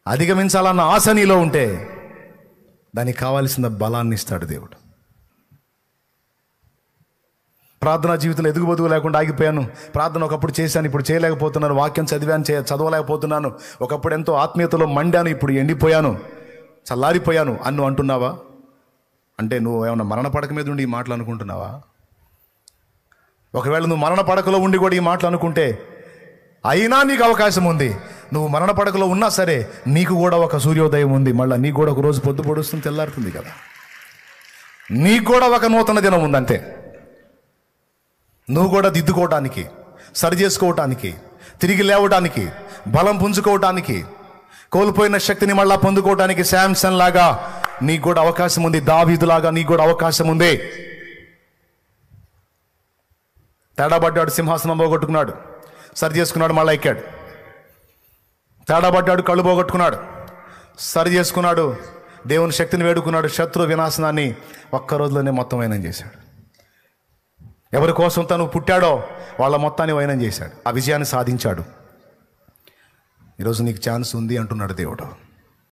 అధిగమించాలన్న ఆశ నీలో ఉంటే దానికి కావాల్సిన బలాన్ని ఇస్తాడు దేవుడు. ప్రార్థనా జీవితంలో ఎదుగుబదుగు లేకుండా ఆగిపోయాను, ప్రార్థన ఒకప్పుడు చేశాను, ఇప్పుడు చేయలేకపోతున్నాను, వాక్యం చదివాను, చదవలేకపోతున్నాను, ఒకప్పుడు ఎంతో ఆత్మీయతలో మండాను, ఇప్పుడు ఎండిపోయాను, చల్లారిపోయాను అన్ను అంటున్నావా? అంటే నువ్వు ఏమన్నా మరణ పడక మీద ఉండి ఈ మాటలు అనుకుంటున్నావా? ఒకవేళ నువ్వు మరణ పడకలో ఉండి కూడా ఈ మాటలు అనుకుంటే అయినా నీకు అవకాశం ఉంది. నువ్వు మరణ పడకలో ఉన్నా సరే నీకు కూడా ఒక సూర్యోదయం ఉంది. మళ్ళీ నీకు కూడా ఒక రోజు పొద్దు పొడుస్తుంది, తెల్లారుతుంది కదా. నీకు కూడా ఒక నూతన దినం ఉంది. అంతే. నువ్వు కూడా దిద్దుకోవటానికి, సరి చేసుకోవటానికి, తిరిగి లేవటానికి, బలం పుంజుకోవటానికి, కోల్పోయిన శక్తిని మళ్ళా పొందుకోవటానికి శాంసన్ లాగా నీకు కూడా అవకాశం ఉంది. దావీదులాగా నీకు కూడా అవకాశం ఉంది. తేడాబడ్డాడు, సింహాసనం పోగొట్టుకున్నాడు, సరి చేసుకున్నాడు, మళ్ళీ ఎక్కాడు. తేడాబడ్డాడు, కళ్ళు పోగొట్టుకున్నాడు, సరి చేసుకున్నాడు, దేవుని శక్తిని వేడుకున్నాడు, శత్రు వినాశనాన్ని ఒక్క రోజులోనే మొత్తం వైనం చేశాడు. ఎవరి కోసం తను పుట్టాడో వాళ్ళ మొత్తాన్ని వైనం చేశాడు, ఆ విజయాన్ని సాధించాడు. ఈరోజు నీకు ఛాన్స్ ఉంది అంటున్నాడు దేవుడు.